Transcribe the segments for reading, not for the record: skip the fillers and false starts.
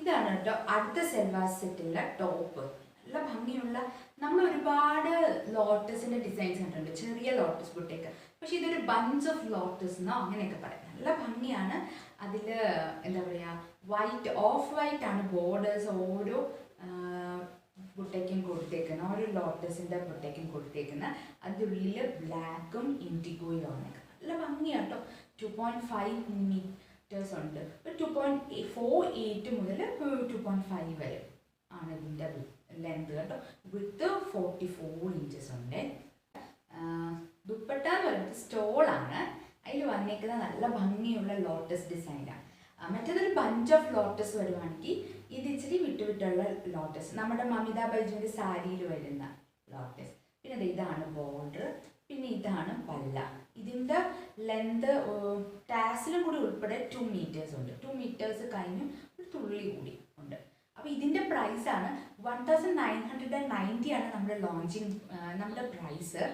ഇതാണ് കേട്ടോ അടുത്ത സെൽവാർ സെറ്റിലെ ടോപ്പ്. നല്ല ഭംഗിയുള്ള, നമ്മൾ ഒരുപാട് ലോട്ടസിന്റെ ഡിസൈൻസ് കണ്ടിട്ടുണ്ട്, ചെറിയ ലോട്ടസ് ബുട്ടേക്ക്. പക്ഷെ ഇതൊരു ബഞ്ച് ഓഫ് ലോട്ടസ് എന്നോ അങ്ങനെയൊക്കെ പറയാം. നല്ല ഭംഗിയാണ്. അതിൽ എന്താ പറയുക, വൈറ്റ്, ഓഫ് വൈറ്റ് ആണ് ബോർഡേഴ്സ് ഓരോ ബുട്ടേക്കും കൊടുത്തേക്കുന്നത്, ഓരോ ലോട്ടസിന്റെ ബുട്ടേക്കും കൊടുത്തേക്കുന്നത്. അതിൻ്റെ ഉള്ളിൽ ബ്ലാക്കും ഇൻഡിഗോയും ആണ്. നല്ല ഭംഗിയാട്ടോ. 2.5 മീറ്റേഴ്സ് ഉണ്ട്. 2.48 മുതൽ 2.5 വരെ ആണ് ഇതിൻ്റെ ലെങ്ത് കേട്ടോ. വിത്ത് 44 ഇഞ്ചസ് ഉണ്ട്. ദുപ്പട്ട എന്ന് പറയുന്നത് സ്റ്റോളാണ്. അതിൽ വന്നേക്കുന്ന നല്ല ഭംഗിയുള്ള ലോട്ടസ് ഡിസൈനാണ്. മറ്റേതൊരു ബഞ്ച് ഓഫ് ലോട്ടസ് വരുവാണെങ്കിൽ ഇത് ഇച്ചിരി വിട്ടുള്ള ലോട്ടസ്, നമ്മുടെ മമിത ബൈജുവിൻ്റെ സാരിയിൽ വരുന്ന ലോട്ടസ്. പിന്നെ ഇതാണ് ബോർഡർ, പിന്നെ ഇതാണ് പല്ല. ഇതിൻ്റെ ലെന്ത് ടാസിലും കൂടി ഉൾപ്പെടെ 2 മീറ്റേഴ്സ് ഉണ്ട്. 2 മീറ്റേഴ്സ് കഴിഞ്ഞ് ഒരു തുള്ളി കൂടി ഉണ്ട്. അപ്പോൾ ഇതിൻ്റെ പ്രൈസാണ് 1990 ആണ് നമ്മുടെ നമ്മുടെ പ്രൈസ്.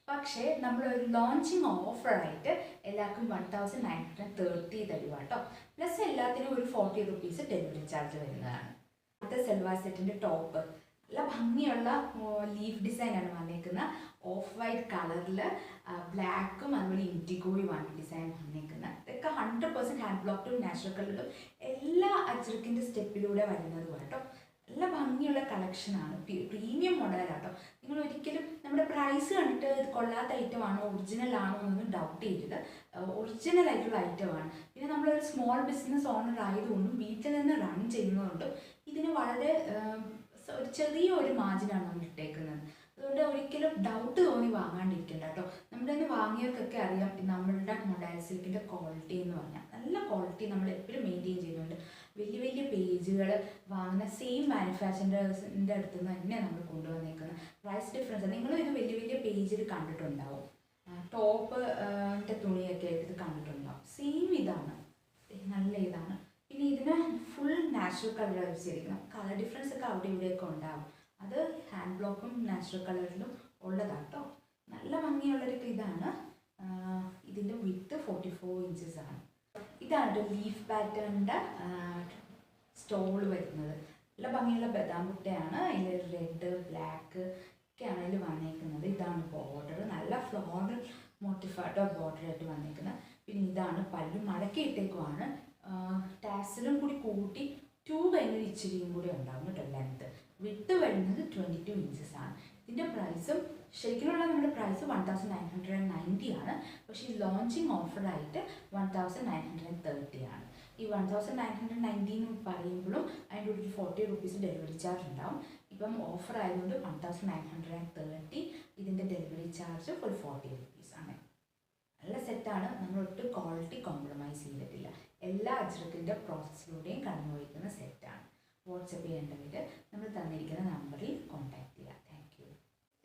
പക്ഷേ നമ്മളൊരു ലോഞ്ചിങ് ഓഫറായിട്ട് എല്ലാവർക്കും 1930 തരുക കേട്ടോ. പ്ലസ് എല്ലാത്തിനും ഒരു 40 റുപ്പീസ് ഡെലിവറി ചാർജ് വരുന്നതാണ്. അടുത്ത സെൽവാർ സെറ്റിൻ്റെ ടോപ്പ് നല്ല ഭംഗിയുള്ള ലീഫ് ഡിസൈനാണ് വന്നേക്കുന്നത്. ഓഫ് വൈറ്റ് കളറിൽ ബ്ലാക്കും അതുപോലെ ഇൻഡിഗോയുമാണ് ഡിസൈൻ വന്നേക്കുന്നത്. ഇതൊക്കെ 100% ഹാൻഡ് ബ്ലോക്ക്ഡും നാച്ചുറൽ കളറും എല്ലാ അജ്രക്കിൻ്റെ സ്റ്റെപ്പിലൂടെ വരുന്നതും കേട്ടോ. നല്ല ഭംഗിയുള്ള കളക്ഷനാണ്. പ്രീമിയം മോഡലാട്ടോ. നിങ്ങൾ ഒരിക്കലും നമ്മുടെ പ്രൈസ് കണ്ടിട്ട് ഇത് കൊള്ളാത്ത ഐറ്റം ആണോ ഒറിജിനൽ ആണോ എന്നൊന്നും ഡൗട്ട് ചെയ്യരുത്. ഒറിജിനൽ ആയിട്ടുള്ള ഐറ്റമാണ്. പിന്നെ നമ്മളൊരു സ്മോൾ ബിസിനസ് ഓണർ ആയതുകൊണ്ടും വീട്ടിൽ നിന്ന് റൺ ചെയ്യുന്നതുകൊണ്ടും ഇതിന് വളരെ ഒരു ചെറിയൊരു മാർജിനാണ് നമ്മൾ ഇട്ടേക്കുന്നത്. അതുകൊണ്ട് ഒരിക്കലും ഡൗട്ട് തോന്നി വാങ്ങാണ്ടിരിക്കണ്ട കേട്ടോ. നമ്മുടെ നിന്ന് വാങ്ങിയവർക്കൊക്കെ അറിയാം നമ്മളുടെ മൊഡാൽ സിൽക്കിൻ്റെ ക്വാളിറ്റി എന്ന് പറഞ്ഞാൽ നല്ല ക്വാളിറ്റി നമ്മൾ എപ്പോഴും മെയിൻറ്റെയിൻ ചെയ്യുന്നുണ്ട്. വലിയ വലിയ പേജുകൾ വാങ്ങുന്ന സെയിം മാനുഫാക്ചറിൻ്റെ അടുത്ത് നിന്ന് തന്നെ നമ്മൾ കൊണ്ടുവന്നേക്കുന്നത്. പ്രൈസ് ഡിഫറൻസ് നിങ്ങളും ഇത് വലിയ വലിയ പേജിൽ കണ്ടിട്ടുണ്ടാവും. ടോപ്പിൻ്റെ തുണിയൊക്കെ ആയിട്ട് ഇത് കണ്ടിട്ടുണ്ടാവും. സെയിം ഇതാണ്, നല്ല ഇതാണ്. പിന്നെ ഇതിന് ഫുൾ നാച്ചുറൽ കളർ വെച്ചിരിക്കണം. കളർ ഡിഫറൻസ് ഒക്കെ അവിടെ ഇവിടെയൊക്കെ ഉണ്ടാവും. അത് ഹാൻഡ് ബ്ലോക്കും നാച്ചുറൽ കളറിലും ഉള്ളതാട്ടോ. നല്ല ഭംഗിയുള്ളൊരു ഇതാണ്. ഇതിൻ്റെ വിത്ത് 44 ഇഞ്ചസ് ആണ്. ഇതാണ് ലീഫ് പാറ്റേണിൻ്റെ സ്റ്റോൾ വരുന്നത്. നല്ല ഭംഗിയുള്ള ബദാം മുട്ടയാണ്. അതിൽ റെഡ് ബ്ലാക്ക് ഒക്കെയാണ് അതിൽ വന്നേക്കുന്നത്. ഇതാണ് ബോർഡർ, നല്ല ഫ്ലോറൽ മോട്ടിഫായിട്ടോ ബോർഡറായിട്ട് വന്നേക്കുന്നത്. പിന്നെ ഇതാണ് പല്ല് മടക്കി ഇട്ടേക്കുവാണ്. ടാസിലും കൂടി കൂട്ടി 2 കഴിഞ്ഞൊരു ഇച്ചിരിയും കൂടി ഉണ്ടാകും കേട്ടോ ലെങ്ത്. വിട്ട് വരുന്നത് 22 ഇഞ്ചസ് ആണ്. ഇതിൻ്റെ പ്രൈസും ശരിക്കുള്ള നമ്മുടെ പ്രൈസ് 1990 ആണ്. പക്ഷേ ഈ ലോഞ്ചിങ് ഓഫറായിട്ട് 1930 ആണ്. ഈ 1990 എന്ന് പറയുമ്പോഴും അതിൻ്റെ ഒരു 40 റുപ്പീസ് ഡെലിവറി ചാർജ് ഉണ്ടാവും. ഇപ്പം ഓഫർ ആയതുകൊണ്ട് 1930. ഇതിൻ്റെ ഡെലിവറി ചാർജ് ഫുൾ 40 റുപ്പീസ് ആണ്. നല്ല സെറ്റാണ്. നമ്മളൊട്ടും ക്വാളിറ്റി കോംപ്രമൈസ് ചെയ്തിട്ടില്ല. എല്ലാ അജ്രക്കിൻ്റെ പ്രോസസ്സിലൂടെയും കടന്നു പോയിരിക്കുന്ന സെറ്റാണ്. വാട്സപ്പ് ചെയ്യേണ്ടവർ നമ്മൾ തന്നിരിക്കുന്ന നമ്പറിൽ കോൺടാക്ട് ചെയ്യുക. Thank you.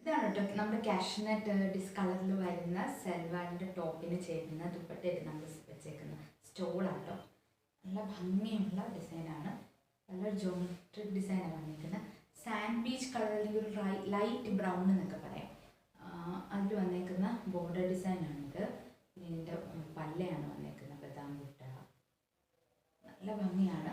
ഇതാണ് കേട്ടോ നമ്മുടെ കാഷ്നട്ട് കളറിൽ വരുന്ന സെൽവാറിൻ്റെ ടോപ്പിന് ചേരുന്ന ദുപ്പട്ടയായിട്ട് നമ്മൾ വെച്ചേക്കുന്ന സ്റ്റോളാട്ടോ. നല്ല ഭംഗിയുള്ള ഡിസൈനാണ്. നല്ല ജോമെട്രിക് ഡിസൈനാണ് വന്നിരിക്കുന്നത്. സാൻഡ് ബീച്ച് കളറിൽ ഒരു ലൈറ്റ് ബ്രൗൺ എന്നൊക്കെ പറയാം. അതിൽ വന്നേക്കുന്ന ബോർഡർ ഡിസൈനാണിത്. പിന്നെ ഇതിൻ്റെ പല്ലയാണ് വന്നേക്കുന്നത് ബദാം മുട്ട. നല്ല ഭംഗിയാണ്.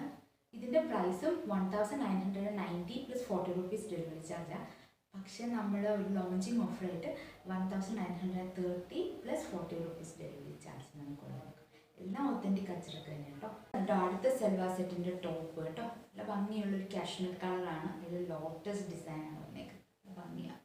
ഇതിൻ്റെ പ്രൈസും 1990 പ്ലസ് 40 റുപ്പീസ് ഡെലിവറി ചാർജാണ്. പക്ഷേ നമ്മൾ ഒരു ലോഞ്ചിങ് ഓഫറായിട്ട് 1930 പ്ലസ് 40 റുപ്പീസ് ഡെലിവറി ചാർജ് നമുക്ക് കൊടുക്കും. എല്ലാം ഒത്തൻറ്റിക് അച്ചടക്കം തന്നെ കേട്ടോ. അടുത്ത സെൽവാർ സെറ്റിൻ്റെ ടോപ്പ് കേട്ടോ. നല്ല ഭംഗിയുള്ളൊരു കാഷ്നട്ട് കളറാണ്. ഇതിൽ ലോട്ടസ് ഡിസൈനാണ് വന്നേക്കുന്നത്. ഭംഗിയാണ്.